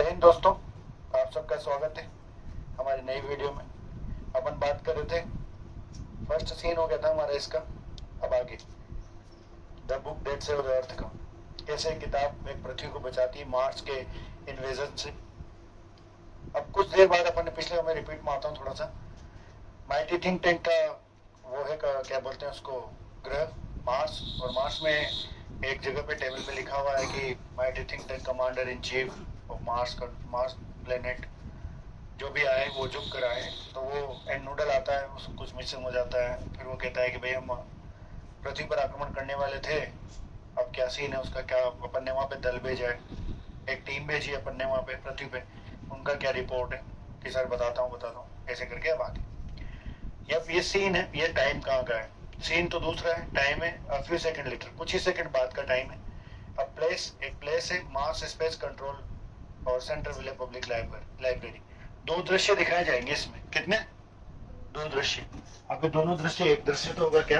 जय हिंद दोस्तों, आप सबका स्वागत है हमारी नई वीडियो में। अपन बात कर रहे थे, फर्स्ट सीन हो गया था हमारा इसका। अब आगे the book that saved the earth का, कैसे किताब एक पृथ्वी को बचाती है मार्स के इन्वेजन से। अब कुछ देर बाद अपन ने पिछले में रिपीट मारता हूँ थोड़ा सा। माइटी थिंक टैंक का वो है का क्या बोलते हैं उसको, ग्रह मार्स। और मार्स में एक जगह पे टेबल पे लिखा हुआ है कि mighty think tank commander in chief of Mars planet जो भी आए वो झुक कर आए। तो वो एंड नूडल आता है, उसको कुछ मिसिंग हो जाता है। फिर वो कहता है कि भाई हम पृथ्वी पर आक्रमण करने वाले थे, अब क्या सीन है उसका, क्या अपन ने वहाँ पे दल भेजा है, एक टीम भेजी है अपन ने वहाँ पे पृथ्वी पे, उनका क्या रिपोर्ट है कि सर बताता हूँ ऐसे करके। अब आगे अब ये सीन है, ये टाइम कहाँ का है, सीन तो दूसरा है, टाइम है अ फ्यू सेकंड लेटर, कुछ ही सेकंड बाद का टाइम है। अब प्लेस, एक प्लेस है मार्स स्पेस कंट्रोल और सेंट्रल विले पब्लिक लाइब्रेरी। दो दृश्य दिखाए जाएंगे इसमें, कितने, दो दृश्य। अब ये दोनों दृश्य, एक दृश्य तो होगा क्या,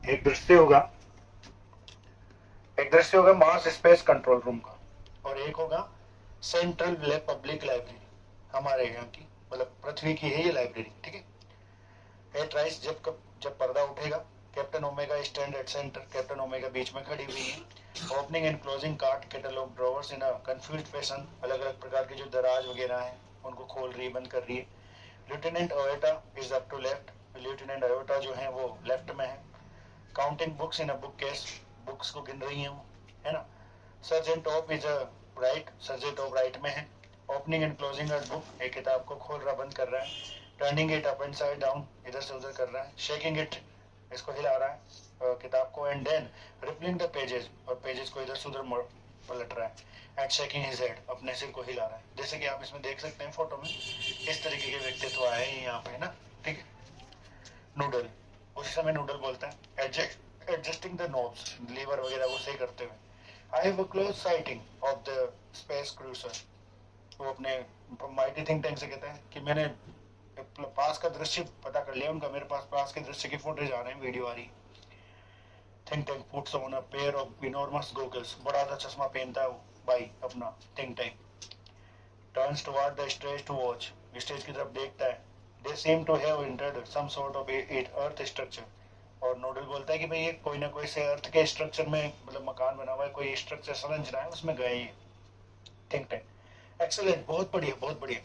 एक दृश्य होगा, एक दृश्य होगा मार्स स्पेस कंट्रोल रूम का, और एक होगा सेंट्रल विले पब्लिक लाइब्रेरी, हमारे यहाँ की, मतलब पृथ्वी की है ये लाइब्रेरी, ठीक है। एट राइस, जब पर्दा उठेगा, captain Omega stand at centre, captain Omega बीच में खड़ी हुई है। Opening and closing card catalogue drawers in a confused fashion, अलग अलग प्रकार के जो दराज वगैरह हैं उनको खोल रही है, बंद कर रही है। Lieutenant Iota is up to left, lieutenant Iota जो है वो लेफ्ट में है। Counting books in a bookcase, books को गिन रही है वो, है ना। Sergeant Top is a right, sergeant Top right में है। Opening and closing a book, एक किताब को खोल रहा बंद कर रहा है। Turning it up and side down, इधर से उधर कर रहा है। शेकिंग इट, इसको हिला रहा है किताब को। And then rippling the pages, और पेजेस को इधर से उधर पलट रहा है। एंड शेकिंग हिज हेड, अपने सिर को हिला रहा है, जैसे कि आप इसमें देख सकते हैं फोटो में। इस तरीके के व्यक्तित्व आए हैं यहाँ पे ना, ठीक है। नूडल, उसी समय नूडल बोलता है एडजस्टिंग द नोब्स, लीवर वगैरह वो सही करते हुए। I have a close sighting of the space cruiser, वो अपने माइटी थिंक टैंक से कहता है कि मैंने पास का दृश्य पता कर लिया उनका, मेरे पास पास के दृश्य की फुटेज आ रहे हैं, वीडियो आ रही। Think tank puts on a pair of enormous goggles, बड़ा सा चश्मा पहनता है वो भाई अपना think tank. Turns toward the stage to watch, stage की तरफ देखता है। They seem to have entered some sort of earth structure, और नोडल बोलता है कि भाई ये कोई ना कोई से अर्थ के स्ट्रक्चर में, मतलब मकान बना हुआ है, कोई स्ट्रक्चर संरचना है उसमें गए ये थिंक टैंक। एक्सेलेंट, बहुत बढ़िया बहुत बढ़िया।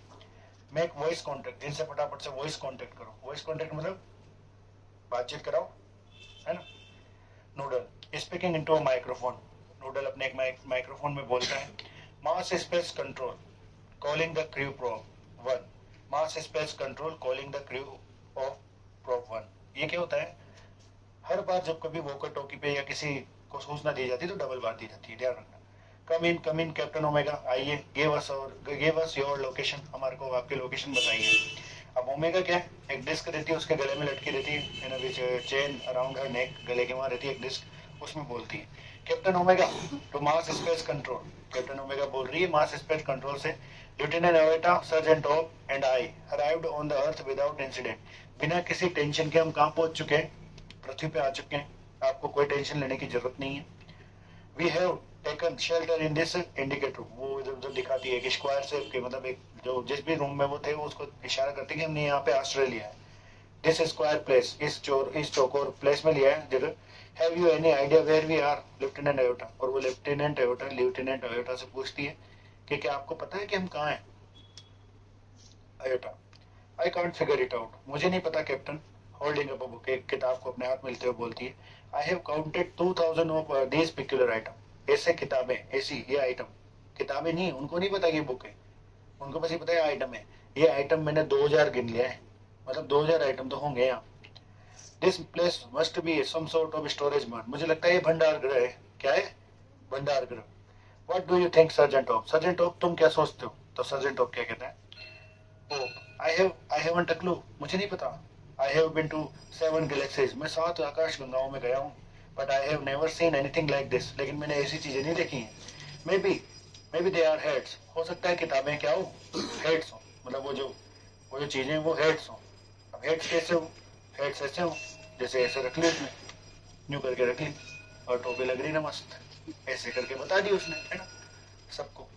मेक वॉइस कॉन्टेक्ट, इनसे फटाफट से वॉइस कॉन्टेक्ट करो। वॉइस कॉन्टेक्ट मतलब बातचीत कराओ, है ना। Noodle speaking into a microphone, Noodle अपने एक माइक्रोफोन में बोलता है। Mars space control calling the crew probe one, Mars space control calling the crew of probe one. ये क्या होता है, हर बार जब कभी वोकर टोकी पे या किसी को सूचना दी जाती है तो डबल बार दी जाती है, ध्यान रखना। कम इन कैप्टन ओमेगा, आइए, गिव अस योर लोकेशन, हमारे को आपकी लोकेशन बताइए। अब ओमेगा क्या है, एक डिस्क रहती है उसके गले में लटकी रहती है, इन विच चेन अराउंड हर नेक, गले के वहां रहती है एक डिस्क, उसमें बोलती है captain Omega to Mars space control, captain Omega बोल रही है मास स्पेस कंट्रोल से, lieutenant Iota, sergeant Top and I arrived on the earth without incident, बिना किसी टेंशन के हम कहाँ पहुंच चुके हैं, पृथ्वी पे आ चुके हैं, आपको कोई टेंशन लेने की जरूरत नहीं है। We have taken shelter in this indicator, वो इधर उधर दिखाती है एक स्क्वायर शेप के, मतलब एक जो जिस भी रूम में वो थे वो उसको इशारा करते हैं कि हमने यहाँ पे ऑस्ट्रेलिया है। दिस स्क्वायर प्लेस, इस चौकोर प्लेस में लिया है जगह। Have you any idea where we are, lieutenant Iota, और वो लेफ्टिनेंट अयोटा से पूछती है कि क्या आपको पता है कि हम कहाँ हैं। Iota, I can't figure it out, मुझे नहीं पता captain. Holding up a book, एक किताब को अपने हाथ मिलते हुए बोलती है। I have counted 2000 of these peculiar item, ऐसे किताबें, ऐसी ये आइटम, किताबें नहीं, उनको नहीं पता कि बुक है, उनको बस ये पता है आइटम है। ये आइटम मैंने 2000 गिन लिया है, मतलब 2000 आइटम तो होंगे यहाँ। This place must be some sort of storage mart, मुझे लगता है ये भंडार गृह है। क्या है, भंडार गृह। What do you think sergeant off, sergeant of तुम क्या सोचते हो। तो सर्जेंट ऑफ क्या कहता है, oh I haven't a clue, मुझे नहीं पता। I have been to 7 galaxies, मैं 7 आकाश गंगाओं में गया हूँ। But I have never seen anything like this, लेकिन मैंने ऐसी चीजें नहीं देखी हैं। Maybe they are heads, हो सकता है किताबें क्या हो, हेड्स हो, मतलब वो जो चीजें वो हेड्स हो। अब हेड्स कैसे हो, हेड्स ऐसे हो, जैसे ऐसे रख ली उसने, न्यू करके रख ली, और टोपी लग रही ना मस्त, ऐसे करके बता दी उसने, है ना सबको।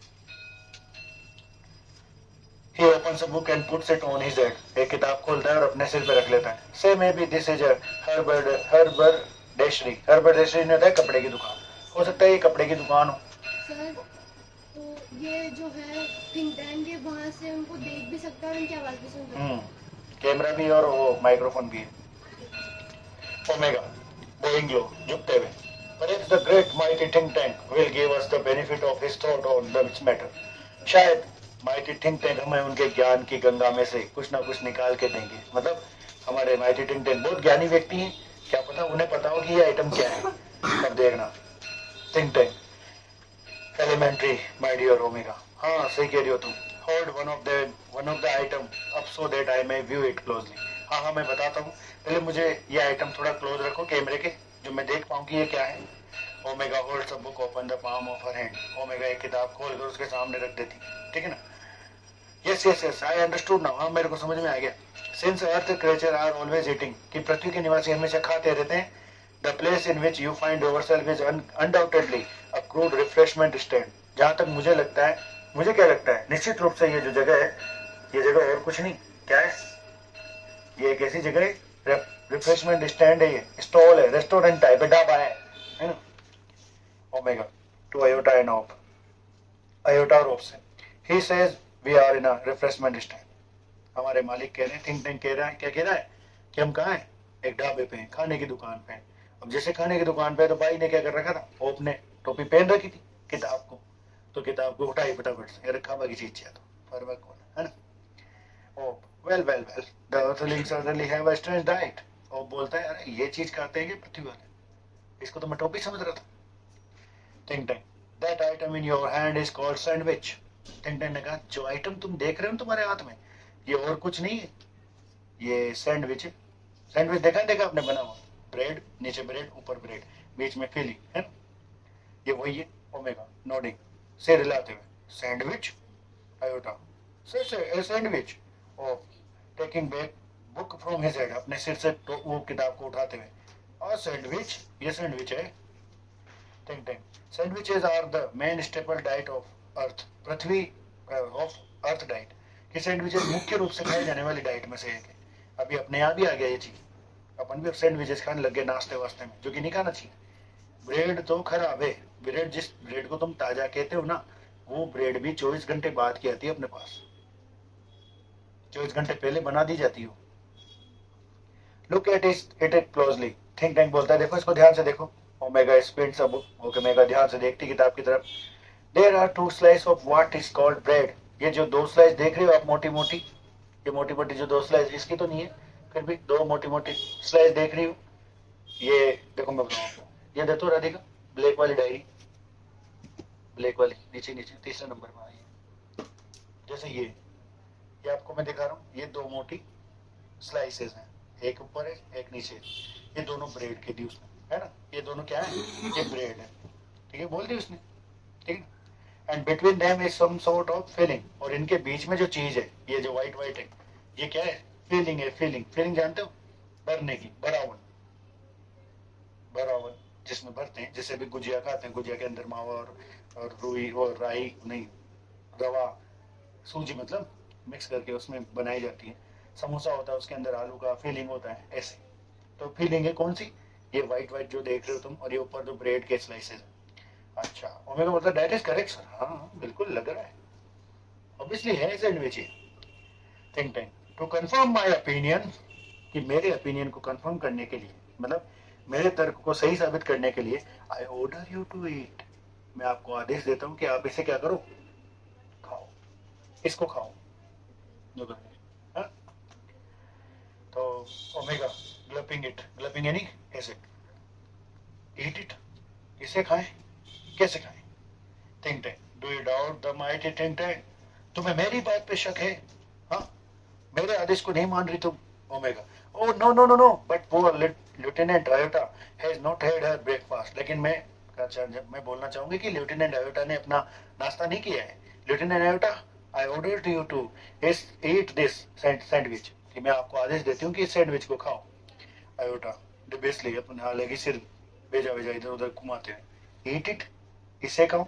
He opens a book and puts it on his head. एक किताब खोलता है और अपने सिर पे रख लेता है. Say maybe this is a haberdashery. haberdashery ने होता है कपड़े की दुकान. हो सकता है ये कपड़े की दुकान हो. सर तो ये जो है थिंक टैंक, ये वहाँ से उनको देख भी सकता है और उनकी आवाज भी सुन सकता है. कैमरा भी और वो माइक्रोफोन भी है. ओमेगा, बोइंग लो, झुकते हुए. Perhaps the great mighty think tank will give us the benefit of his thought on this matter. शायद माइटी थिंक टैंक हमें उनके ज्ञान की गंगा में से कुछ ना कुछ निकाल के देंगे. मतलब हमारे माइटी थिंक टैंक बहुत ज्ञानी व्यक्ति हैं. क्या पता उन्हें पता हो कि ये आइटम क्या है. अब देखना. Think tank elementary my dear Omega. हाँ सही कह रही हो तुम. Hold one of the item up so that I may view it closely. हाँ हाँ मैं बताता हूँ. पहले मुझे ये आइटम थोड़ा क्लोज रखो कैमरे के, जो मैं देख पाऊँ कि ये क्या है. Omega holds a book open the palm of her hand. Omega एक किताब खोल कर उसके सामने रख देती. ठीक है ना. Yes yes yes I understood now. हाँ मेरे को समझ में आ गया. Since Earth creature are always eating, कि पृथ्वी के निवासी हमेशा खाते रहते हैं. The place in which you find yourself is undoubtedly a crude refreshment stand. जहाँ तक मुझे लगता है, मुझे क्या लगता है, निश्चित रूप से ये जो जगह है, ये जगह और कुछ नहीं. क्या है ये? एक ऐसी जगह है, रिफ्रेशमेंट स्टैंड है, ये स्टॉल है, रेस्टोरेंट टाइप है, ढाबा है ना. Omega to Iota and off, Iota और ऑफ से. He says we are in a refreshment stand. हमारे मालिक कह रहे हैं, थिंक टैंक कह रहा है, क्या कह रहा है कि हम कहाँ हैं, एक ढाबे पे हैं, खाने की दुकान पे हैं. अब जैसे खाने की दुकान पे, तो भाई ने क्या कर रखा था, ओप ने टोपी पहन रखी थी किताब को, तो किताब को उठाई फटाफट से, रखा बाकी चीज है तो फर्क कौन है ना. Oop well well well the earthlings certainly have a strange diet. Oop बोलता है, अरे ये चीज खाते हैं कि पृथ्वी वाले, इसको तो मैं टोपी समझ रहा था. Think tank that item in your hand is called sandwich. Think tank ने कहा, जो आइटम तुम देख रहे हो तुम्हारे हाथ में, ये और कुछ नहीं है, ये सैंडविच है. सैंडविच देखा आपने बना हुआ, ब्रेड, नीचे ब्रेड, ऊपर ब्रेड, बीच में फिलिंग है ना. ये वही है. ओमेगा नोडिंग, सिर हिलाते हुए. सैंडविच. आयोटा से सैंडविच. और taking back book from his head, अपने सिर से तो वो किताब को उठाते हुए. और सैंडविच, ये सैंडविच है. Think tank sandwiches are the main staple diet of Earth. पृथ्वी ऑफ अर्थ डाइट, कि सैंडविचेस मुख्य रूप से खाए जाने वाली डाइट में से एक है. अभी अपने यहाँ भी आ गया ये चीज, अपन भी अब सैंडविचेस खाने लग गए नाश्ते वास्ते में, जो कि नहीं खाना चाहिए. ब्रेड तो खराब है. ब्रेड, जिस ब्रेड को तुम ताजा कहते हो ना, वो ब्रेड भी 24 घंटे बाद की आती है अपने पास, 24 घंटे पहले बना दी जाती हो. Look at it closely. Think tank बोलता है, देखो इसको ध्यान से देखो. Omega spins a book. Omega ध्यान से देखती किताब की तरफ. There are two slice of what is called bread. ये जो दो स्लाइस देख रहे हो आप, मोटी मोटी, ये मोटी मोटी जो दो स्लाइस, इसकी तो नहीं है, फिर भी दो मोटी मोटी स्लाइस देख रही हो. ये देखो मैं बताऊँ आपको, ये देखो राधिका, ब्लैक वाली डायरी, ब्लैक वाली, नीचे नीचे तीसरे नंबर में आई है. जैसे ये आपको मैं दिखा रहा हूँ, ये दो मोटी स्लाइसेस हैं, एक ऊपर है एक नीचे. ये दोनों ब्रेड के दी उसने, है ना. ये दोनों क्या है, ये ब्रेड है. ठीक है, बोल दी उसने. ठीक है. And between them is some sort of filling. और इनके बीच में जो चीज है, ये जो व्हाइट व्हाइट है, ये क्या है, फिलिंग है. फिलिंग, फिलिंग जानते हो, भरने की, भरावन, भरावन जिसमें भरते हैं. जैसे भी गुजिया खाते हैं, गुजिया के अंदर मावा और रुई और राई नहीं, रवा, सूजी मतलब मिक्स करके उसमें बनाई जाती है. समोसा होता है, उसके अंदर आलू का फिलिंग होता है, ऐसे. तो फिलिंग है कौन सी, ये व्हाइट व्हाइट जो देख रहे हो तुम, और ये ऊपर जो ब्रेड के स्लाइसेस. अच्छा, ओमेगा बोलता है, दैट इज करेक्ट सर. हाँ बिल्कुल लग रहा है, ऑब्वियसली है sandwich. Think tank to confirm my opinion, कि मेरे ओपिनियन को कंफर्म करने के लिए, मतलब मेरे तर्क को सही साबित करने के लिए, I order you to eat, मैं आपको आदेश देता हूँ कि आप इसे क्या करो, खाओ, इसको खाओ. हाँ? तो ओमेगा ग्लपिंग इट, ग्लपिंग यानी ऐसे, ईट इट, इसे खाएं. कैसे खाएं. Think tank do you doubt the mighty think tank, तुम्हें मेरी बात पे शक है. हाँ, मेरे आदेश को नहीं मान रही तुम. Omega oh no no no no, but poor lieutenant Iota has not had her breakfast. लेकिन मैं बोलना चाहूंगी कि लेफ्टिनेंट आयोटा ने अपना नाश्ता नहीं किया है. Lieutenant Iota, I order you to eat this sandwich, कि मैं आपको आदेश देती हूँ कि इस सैंडविच को खाओ. आयोटा डिबेसली अपने हालांकि सिर भेजा भेजा इधर उधर घुमाते हैं. ईट इट, इसे खाओ.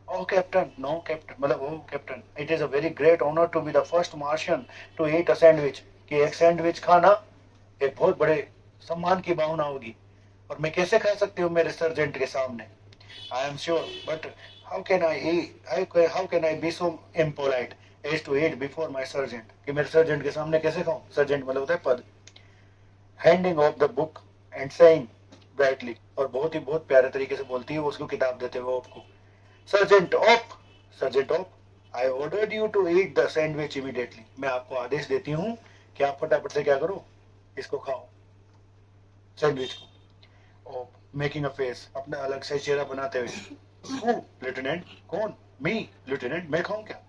Oh captain, no captain, मतलब oh captain, it is a very great honor to be the first Martian to eat a sandwich. कि एक सैंडविच खाना एक बहुत बड़े सम्मान की भावना होगी, और मैं कैसे खा सकती हूँ मेरे सर्जेंट के सामने? I am sure, but how can I eat? How can I be so impolite as to eat before my sergeant? कि मेरे सर्जेंट के सामने कैसे खाऊं? सर्जेंट मतलब होता है पद. Handing off the book and saying brightly, और बहुत प्यारे तरीके से बोलती है वो उसको किताब देते हुए आपको, sergeant off, sergeant off, I ordered you to eat the sandwich immediately. मैं आपको आदेश देती हूँ कि आप फटाफट से क्या करो, इसको खाओ, सैंडविच को. और मेकिंग अ फेस, अपना अलग से चेहरा बनाते हुए, हु लेफ्टिनेंट, कौन, मी लेफ्टिनेंट, मैं खाऊं क्या,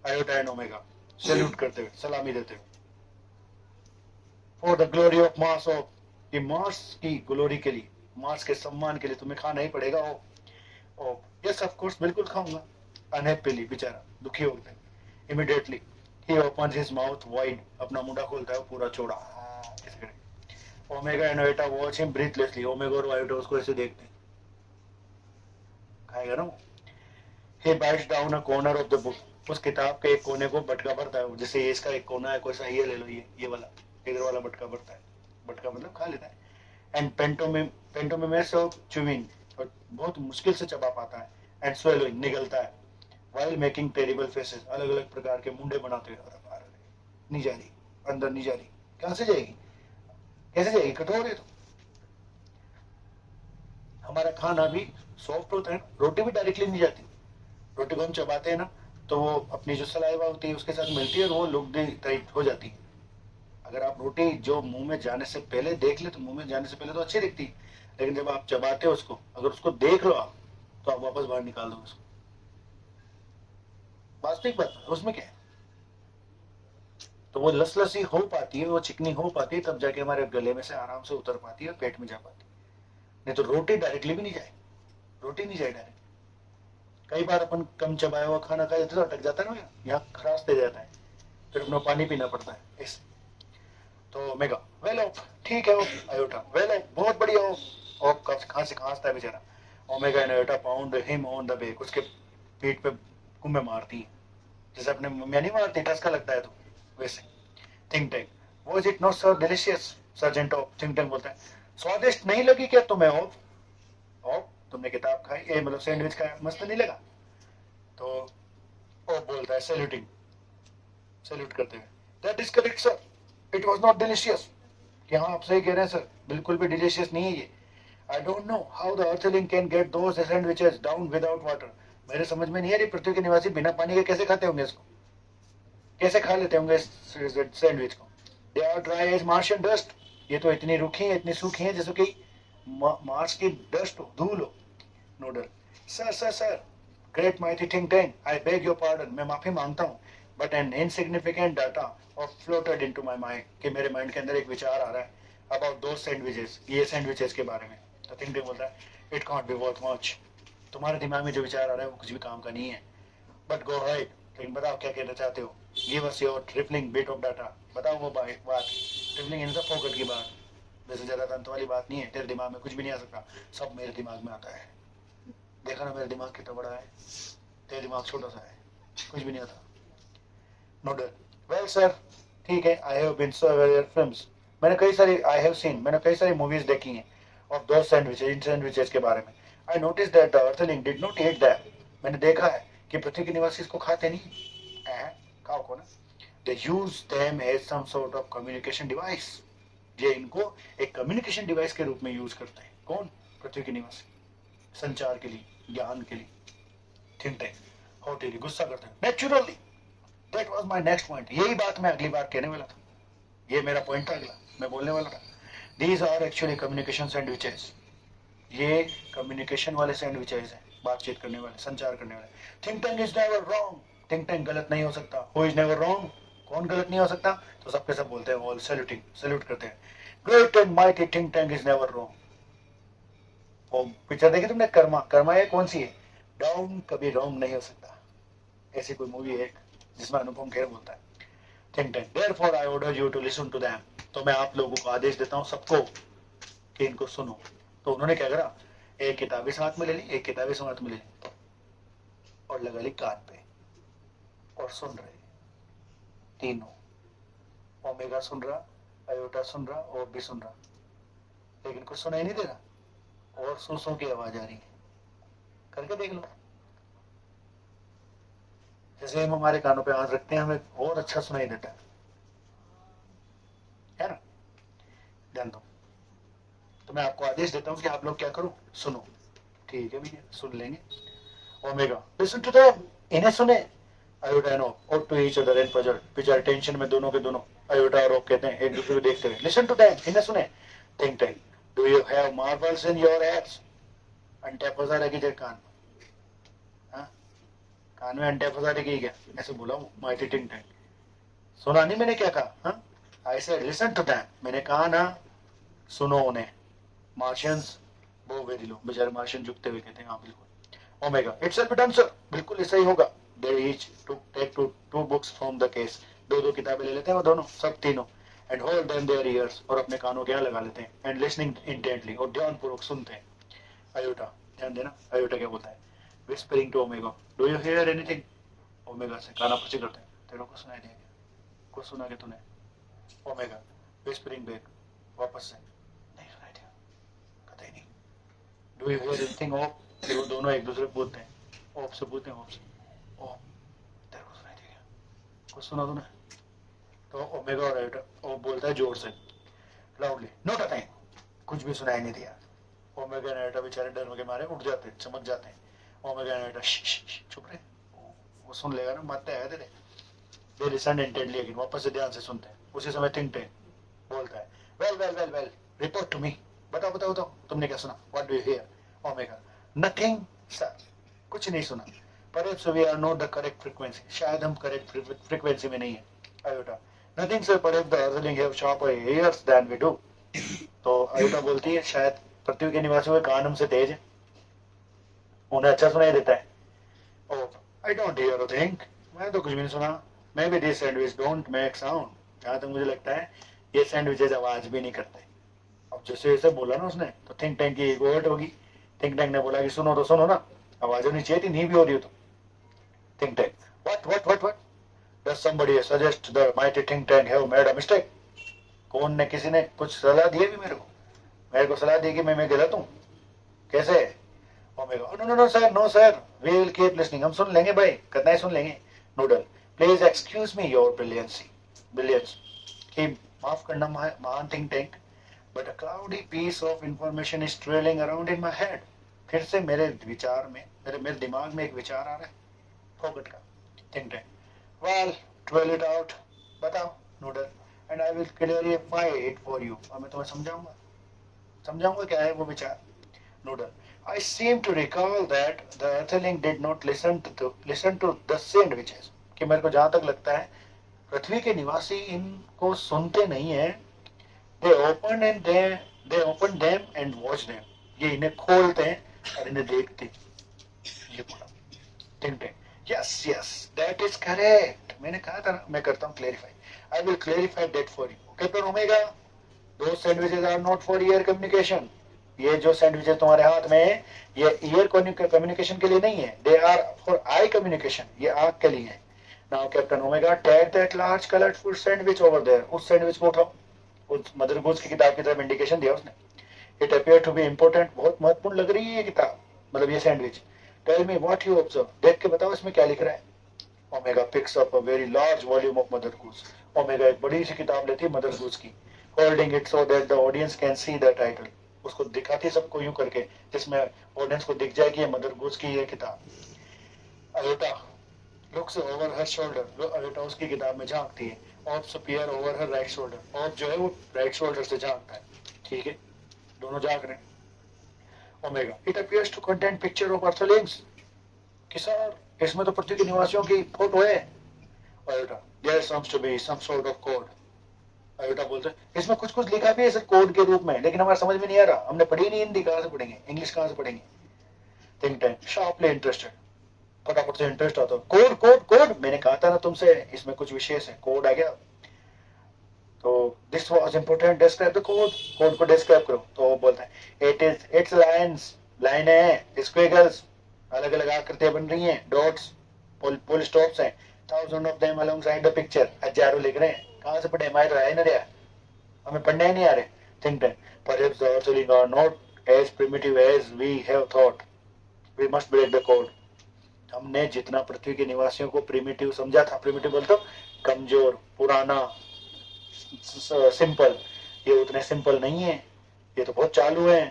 आयोटा एंड ओमेगा, सैल्यूट करते हुए, सलामी देते हुए, for the glory of Mars, of, कि मार्स की ग्लोरी के लिए, मार्स के सम्मान के लिए तुम्हें खाना ही पड़ेगा. ओ यस ऑफ कोर्स, बिल्कुल खाऊंगा. अनहैप्पीली, बेचारा दुखी होते हैं. इमीडिएटली ही ओपन्स हिज माउथ वाइड, अपना मुंडा खोलता है पूरा चौड़ा. Omega and Iota watch him breathlessly, Omega और आयोटा उसको ऐसे देखते हैं, खाएगा ना. He bites down a corner of the book, उस किताब के एक कोने को बटका भरता है, जैसे ये इसका एक कोना है, कोई सा ये ले लो, ये वाला इधर वाला बटका भरता है, बटका मतलब खा लेता है. एंड पेंटोमिमेस ऑफ च्यूइंग, और बहुत मुश्किल से चबा पाता है. एंड स्वेलोइंग, निगलता है. वाइल मेकिंग टेरिबल फेसेस, अलग अलग प्रकार के मुंडे बनाते हुए, नहीं जा रही, अंदर नहीं जा रही, कहां से जाएगी, कैसे जाएगी, कठोर है तो. हमारा खाना भी सॉफ्ट होता है, रोटी भी डायरेक्टली नहीं जाती. रोटी को हम चबाते हैं ना, तो वो अपनी जो सलाइवा होती है उसके साथ मिलती है और वो लुगदी टाइप हो जाती है. अगर आप रोटी जो मुंह में जाने से पहले देख ले तो मुंह में जाने से पहले तो अच्छी दिखती है, लेकिन जब आप चबाते हो उसको, अगर उसको देख लो आप, तो आप वापस बाहर निकाल दो उसको. वास्तविक बात उसमें क्या है, तो वो लसलसी हो पाती है, वो चिकनी हो पाती है, तब जाके हमारे गले में से आराम से उतर पाती है और पेट में जा पाती है. नहीं तो रोटी डायरेक्टली भी नहीं जाए, रोटी नहीं जाए डायरेक्ट. कई बार अपन कम चबाया हुआ खाना खाए तो अटक जाता है ना, यहाँ खराश दे जाता है, फिर अपना पानी पीना पड़ता है ऐसे. तो मेगा वेल ऑफ, ठीक है ऑफ, आयोटा वेल ऑफ, बहुत बढ़िया ऑफ कहाँ से खांसता है बेचारा. Omega and iota pound him on the back, उसके पीठ पे कुम्भे मारती है, जैसे अपने मम्मियाँ नहीं मारती, टसका लगता है तो वैसे. Think tank, was it not so delicious, sergeant of. Think tank बोलता है, स्वादिष्ट नहीं लगी क्या तुम्हें ऑफ, ऑफ तुमने किताब खाई, ये मतलब सैंडविच खाया, मस्त नहीं लगा. तो ऑफ बोलता है सैल्यूटिंग, सैल्यूट करते हुए, that is correct sir, it was not delicious. कि हाँ आप सही कह रहे हैं सर, बिल्कुल भी डिलीशियस नहीं है ये. I don't know how the earthling can get those sandwiches down without water. मेरे समझ में नहीं आ रही पृथ्वी के निवासी बिना पानी के कैसे खाते होंगे इसको, कैसे खा लेते होंगे इस सैंडविच को. They are dry as Martian dust, ये तो इतनी रूखी है, इतनी सूखी है जैसे कि मार्स की डस्ट हो, धूल हो. Nodal, sir sir sir, great mighty think tank, I beg your pardon, मैं माफी मांगता हूँ, but N insignificant data of floated into my mind, कि मेरे माइंड के अंदर एक विचार आ रहा है अबाउट दो सैंडविचेस, ये सैंडविचेस के बारे में. तो थिंक टैंक बोलता है, it can't be worth much, तुम्हारे दिमाग में जो विचार आ रहा है वो कुछ भी काम का नहीं है, बट गो अहेड, लेकिन बताओ क्या कहना चाहते हो. Give us your tripling bit of data, बताओ वो बात, ट्रिपलिंग इन द फोकट की बात, वैसे ज्यादा अंत वाली बात नहीं है, तेरे दिमाग में कुछ भी नहीं आ सकता, सब मेरे दिमाग में आता है. देखा ना मेरा दिमाग कितना बड़ा है, तेरा दिमाग छोटा सा है, कुछ भी नहीं आता. नोडल, वेल सर, ठीक है, I have been so aware films, मैंने कई सारी मूवीज देखी हैं ऑफ दो सैंडविचेस, इन सैंडविचेस के बारे में. I notice that the earthling did not eat that, मैंने देखा है कि पृथ्वी के निवासी इसको खाते नहीं. खाओ को ना, they use them as some sort of communication device, ये इनको एक कम्युनिकेशन डिवाइस के रूप में यूज करते हैं. कौन, पृथ्वी के निवासी, संचार के लिए, ज्ञान के लिए. थिंक टैंक हॉटेली, गुस्सा करते हैं, naturally, that was my next point, यही बात मैं अगली बार कहने वाला था, ये मेरा पॉइंट था अगला, मैं बोलने वाला था. These are actually communication sandwiches, ये कम्युनिकेशन वाले सैंडविचेस हैं, बातचीत करने वाले, संचार करने वाले. Think tank is never wrong, think tank गलत नहीं हो सकता. हु इज नेवर रॉन्ग, कौन गलत नहीं हो सकता, तो सबके सब बोलते हैं, ऑल सैल्यूटिंग, सैल्यूट करते हैं. Great and mighty think tank is never wrong. वो पिक्चर देखी तुमने, कर्मा, कर्मा ये कौन सी है, डाउन कभी रॉन्ग नहीं हो सकता, ऐसी कोई मूवी है जिसमें अनुपम खेर बोलता है. Think tank, therefore I order you to listen to them, तो मैं आप लोगों को आदेश देता हूँ सबको कि इनको सुनो. तो उन्होंने क्या करा, एक किताबी साथ में ले ली, एक किताबी साथ में ले ली, और लगा ली कान पे और सुन रहे तीनों। ओमेगा सुन रहा, आयोटा सुन रहा, और भी सुन रहा, लेकिन कुछ सुनाई नहीं दे रहा और सूसों की आवाज आ रही है। करके देख लो। जैसे हम हमारे कानों पे हाथ रखते हैं हमें और अच्छा सुनाई देता है ना। ध्यान दो। तो मैं आपको आदेश देता हूं कि आप लोग क्या करो, सुनो। ठीक है भैया, सुन लेंगे। ओमेगा लिसन टू दैम, इन्हें सुने। आयोटा एंड ओ और टू ईच अदर एंड पिजर टेंशन में दोनों के दोनों आयोटा और ओ कहते हैं एक दूसरे को देखते हुए, लिसन टू दैम, इन्हें सुने। Think tank, do you have marvels in your heads? अंटे फंसा रखी तेरे कान में, हाँ? कान में अंटे फंसा रखी क्या? ऐसे बोला हूँ माइटी थिंक टैंक। सुना नहीं मैंने क्या कहा? हाँ, I said listen to them, मैंने कहा ना सुनो उन्हें। मार्शियंस वो वेरी लो, बेचारे मार्शियन झुकते हुए कहते हैं हाँ बिल्कुल। Omega it's a bit answer, बिल्कुल ऐसा ही होगा। They each take two books from the case, दो किताबें ले लेते हैं वो दोनों, सब तीनों। And hold them their ears, और अपने कानों के यहाँ लगा लेते हैं। एंड लिसनिंग इंटेंटली, और ध्यानपूर्वक सुनते हैं। आयोटा, ध्यान देना, आयोटा क्या बोलता है? Whispering to Omega, do you hear anything? Omega से काना पूछी करते हैं, तेरे को सुनाई देगा? कुछ सुना के तूने? ओमेगा विस्परिंग बैक, वापस से, नहीं सुनाई दिया, कतई नहीं। Do you hear anything of? फिर वो दोनों एक दूसरे को पूछते हैं, ऑफ से पूछते हैं, ऑफ से, ऑफ, तेरे को सुनाई दिया? कुछ सुना तूने? तो ओमेगा और आयोटा, वो बोलता है जोर से, लाउडली, नोट अ थिंग, कुछ भी सुनाई नहीं दिया। ओमेगा और आयोटा बेचारे डर के मारे उठ जाते हैं, चमक जाते हैं। ओमेगा और आयोटा चुप रहे, वो सुन लेगा ना, मत है तेरे। दे लिसन इंटेंटली अगेन, वापस से ध्यान से सुनते हैं। उसी समय थिंक टैंक बोलता है, well well well well, report to me, बताओ बताओ बताओ, तुमने क्या सुना? What do you hear? Omega, nothing sir, कुछ नहीं सुना। Perhaps we are not the correct frequency, शायद हम करेक्ट फ्रीक्वेंसी में नहीं है। Iota, nothing sir, perhaps the earthling have sharper ears than we do. तो आयोटा बोलती है शायद पृथ्वी के निवासियों के कान हमसे तेज है, उन्हें अच्छा सुनाई देता है। Oh I don't hear a thing, मैं तो कुछ भी नहीं सुना। Maybe this sandwich don't make sound, जहां तक मुझे लगता है ये सैंडविचेज आवाज भी नहीं करते। अब जैसे जैसे बोला ना उसने, तो थिंक टैंक की एक वर्ड होगी। थिंक टैंक ने बोला कि सुनो तो सुनो ना, आवाज होनी चाहिए थी, नहीं भी हो रही हो तो। Think tank, what does somebody suggest the mighty think tank have made a mistake? कौन ने, किसी ने कुछ सलाह दी भी मेरे को सलाह दी कि मैं गलत हूँ? कैसे? Omega, no no no sir, no sir, we will keep listening, हम सुन लेंगे भाई, कितना ही सुन लेंगे। Noodle, please excuse me your brilliance, कि माफ करना महान think tank, but a cloudy piece of information is trailing around in my head. फिर से मेरे विचार में, मेरे दिमाग में एक विचार आ रहा है फोकट का। Think tank, well trail it out, बताओ Noodle, and I will clarify it for you, और मैं तुम्हें समझाऊंगा क्या है वो विचार। Noodle, I seem to recall that the earthling did not listen to the sandwiches, कि मेरे को जहां तक लगता है पृथ्वी के निवासी इनको सुनते नहीं है। they open them and watch them, ये इन्हें खोलते हैं और इन्हें देखते हैं। ये बोला think tank, yes that is correct, मैंने कहा था ना, मैं करता हूँ clarify, I will clarify that for you. Captain Omega, two sandwiches are not for ear communication, ये जो सैंडविचेस तुम्हारे हाथ में है ये ईयर कम्युनिकेशन के लिए नहीं है, they are for eye communication, ये आंख के लिए है। Now captain Omega, take that large colourful sandwich over there, उस सैंडविच को उठाओ। उस मदर गूड्स की किताब की तरफ इंडिकेशन दिया उसने। It appear to be important, बहुत महत्वपूर्ण लग रही है ये किताब, मतलब ये सैंडविच। Tell me what you observe, देख के बताओ इसमें क्या लिख रहा है। Omega picks up a very large volume of mother goods, Omega एक बड़ी सी किताब लेती है मदर गूड्स की, holding it so that the audience can see the title, उसको दिखाती है सबको यूं करके जिसमें ऑडियंस को दिख जाए कि ये मदर गूड्स की ये किताब। Iota looks over her shoulder, Iota उसकी किताब में झांकती है। Ops appear over her right shoulder, op जो है वो राइट शोल्डर से झांकता है, ठीक है, दोनों झांक रहे हैं। Omega, it appears to contain picture of earthlings, कि सर इसमें तो पृथ्वी के निवासियों की फोटो है। Iota, there seems to be some sort of code, Iota बोलते हैं इसमें कुछ कुछ लिखा भी है सर कोड के रूप में, लेकिन हमारे समझ में नहीं आ रहा, हमने पढ़ी नहीं हिंदी, कहाँ से पढ़ेंगे, इंग्लिश कहाँ से पढ़ेंगे। थिंक टैंक, शार्पली इंटरेस्टेड, फटाफट से इंटरेस्ट आता है। कोड कोड कोड, मैंने कहा था ना तुमसे इसमें कुछ विशेष है, कोड आ गया। तो this was important, describe the code, को डिस्क्राइब करो। तो वो बोलता है it is it's lines, line है, स्क्विगल्स, अलग अलग आकृतियां बन रही हैं, डॉट्स, पुल स्टॉप्स हैं, thousand of them alongside the picture, हजारों लिख रहे हैं। कहाँ से पढ़े, हमारे तो है ना रहा, हमें पढ़ने ही नहीं आ रहे। Think tank, perhaps the Earthling are not as primitive as we have thought. We must break the code. हमने जितना पृथ्वी के निवासियों को प्रिमिटिव समझा था, प्रिमिटिव बोलते कमजोर, पुराना, सिंपल, ये उतने सिंपल नहीं है, ये तो बहुत चालू है।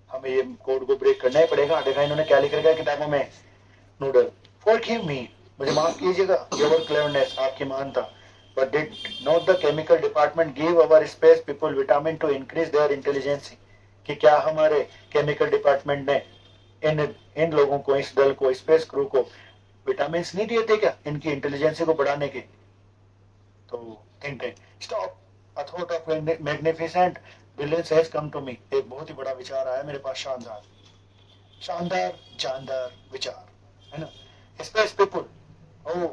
हमें ये कोड को ब्रेक करना ही पड़ेगा। देखा इन्होंने क्या लिख रखा है किताबों में, नूडल, फॉरगिव मी, मुझे माफ कीजिएगा, योर क्लेवरनेस, आपकी महानता, but did not the chemical department give our space people vitamin to increase their intelligence? कि क्या हमारे केमिकल डिपार्टमेंट ने इन लोगों को, इस दल को, स्पेस क्रू को विटामिन नहीं दिए थे क्या इनकी इंटेलिजेंसी को बढ़ाने के? तो think tank, stop, a thought of magnificent brilliance has come to me, एक बहुत ही बड़ा विचार आया मेरे पास, शानदार शानदार जानदार विचार, है ना। स्पेस पीपल, ओ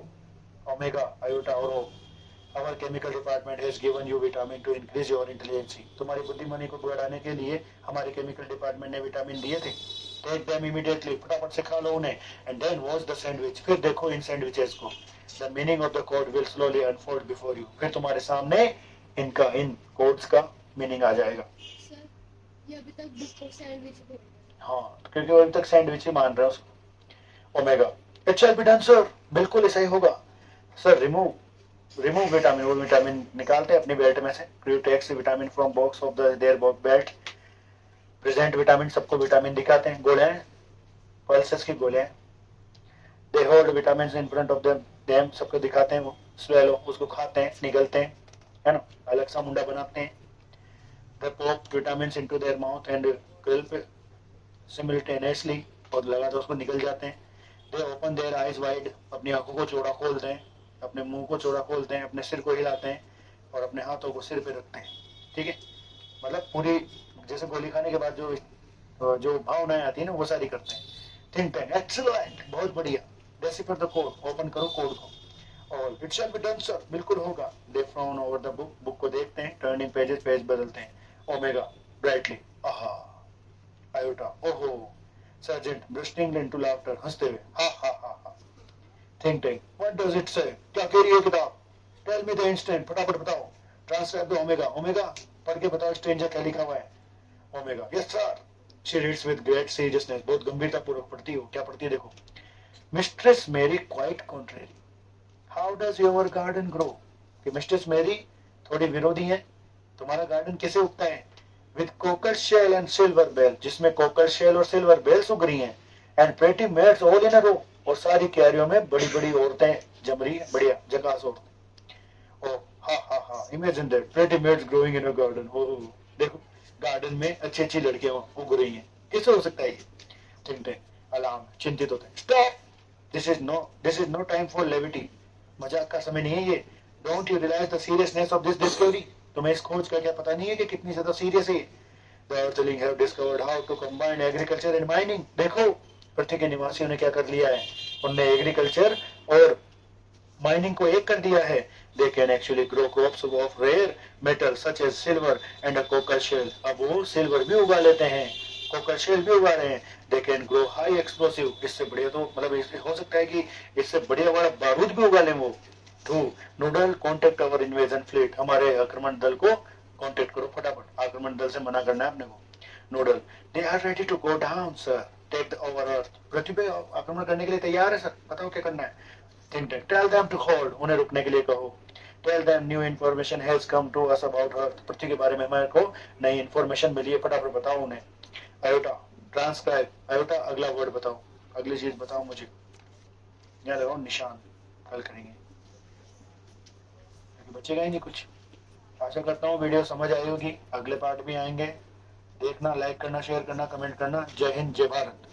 ओमेगा, आयोटा और ओ, our chemical department has given you vitamin to increase your intelligence. तुम्हारी बुद्धिमानी को बढ़ाने के लिए हमारे केमिकल डिपार्टमेंट ने विटामिन दिए थे। Take them immediately, फटाफट से खा लो उन्हें, and then watch the sandwich, फिर देखो इन सैंडविचेस को। The meaning of the code will slowly unfold before you, फिर तुम्हारे सामने इनका, इन कोड्स का मीनिंग आ जाएगा। सर ये अभी तक बिस्कुट सैंडविच बोल रहे हैं। हाँ, क्योंकि वो अभी तक सैंडविच ही मान रहे हैं उसको। Omega, it shall be done sir, बिल्कुल ऐसा ही होगा सर। रिमूव विटामिन, वो विटामिन निकालते हैं अपनी बेल्ट में से। Crew takes vitamin from box of their belt, present vitamin, सबको विटामिन दिखाते हैं, गोले हैं, पल्सेस की गोले हैं। They hold vitamin in front of them, सबको दिखाते हैं, वो स्वेलो, उसको खाते हैं, निगलते हैं, है ना, अलग सा मुंडा बनाते हैं। They pop vitamin into their mouth and gulp simultaneously, और लगातार उसको निकल जाते हैं। They open their eyes wide, अपनी आंखों को चौड़ा खोलते हैं, अपने मुंह को चौड़ा खोलते हैं, अपने सिर को हिलाते हैं और अपने हाथों को सिर पे रखते हैं। ठीक है, मतलब पूरी जैसे गोली खाने के बाद जो भावनाएं आती है ना, वो सारी करते हैं। थिंक टैंक, एक्सीलेंट, बहुत बढ़िया। डेसिफर द कोड, ओपन करो कोड को। और it shall be done sir, बिल्कुल होगा। They frown over the book, book को देखते हैं, टर्निंग पेजेस, पेज बदलते हैं। Omega, brightly, aha, Iota, oho, sergeant bursting into laughter, हंसते हुए, ha ha ha ha. Think tank, what does it say, क्या कह रही है किताब? टेल मी द इंस्टेंट, फटाफट बताओ। ट्रांसलेट द ओमेगा, ओमेगा पढ़ के बताओ स्ट्रेंजर क्या लिखा हुआ है। Omega, yes sir. She reads with great seriousness, बहुत गंभीरता पूर्वक पढ़ती हो। क्या पढ़ती है देखो। Mistress Mary quite contrary, how does your garden grow, कि मिस्ट्रेस मेरी थोड़ी विरोधी है, तुम्हारा गार्डन कैसे उगता है? With cockle shell and silver bell, जिसमें कोकर शेल और सिल्वर बेल्स उग रही हैं। And pretty maids all in a row, और सारी क्यारियों में बड़ी बड़ी औरतें जम रही है, बढ़िया जकास औरतें। ओ ha ha ha, imagine that, pretty maids growing in a garden. ओ देखो, गार्डन में अच्छी अच्छी लड़कियां उग रही हैं, कैसे हो सकता है ये? चिंते, अलार्म, चिंतित होते हैं। Stop, this is no time for levity, मजाक का समय नहीं है ये। Don't you realise the seriousness of this discovery, तुम्हें इस खोज का क्या पता नहीं है कि कितनी ज्यादा सीरियस है। The earthling have discovered how to combine agriculture and mining, देखो पृथ्वी के निवासियों ने क्या कर लिया है, उनने एग्रीकल्चर और माइनिंग को एक कर दिया है। They can actually grow crops of rare metal such as silver and a cocker shell, अब वो सिल्वर भी उगा लेते हैं, कोकर शेल भी उगा रहे हैं। They can grow high explosive, इससे बढ़िया तो मतलब इससे हो सकता है कि इससे बढ़िया वाला बारूद भी उगा लें वो। To noodle contact our invasion fleet, हमारे आक्रमण दल को कॉन्टेक्ट करो फटाफट, आक्रमण दल से मना करना है अपने को। Noodle, they are ready to go down sir, take over Earth, पृथ्वी पे आक्रमण करने के लिए तैयार है सर, बताओ क्या करना है। Think tank, tell them to hold, उन्हें रुकने के लिए कहो। Tell them new information has come to us about Earth, पृथ्वी के बारे में हमारे को नई इन्फॉर्मेशन मिली है, फटाफट बताओ उन्हें। आयोटा, ट्रांसक्राइब, आयोटा अगला वर्ड बताओ, अगली चीज बताओ मुझे, यहाँ लगाओ निशान, कल करेंगे, बचेगा ही नहीं कुछ। आशा करता हूँ वीडियो समझ आई होगी, अगले पार्ट भी आएंगे, देखना, लाइक करना, शेयर करना, कमेंट करना। जय हिंद, जय भारत।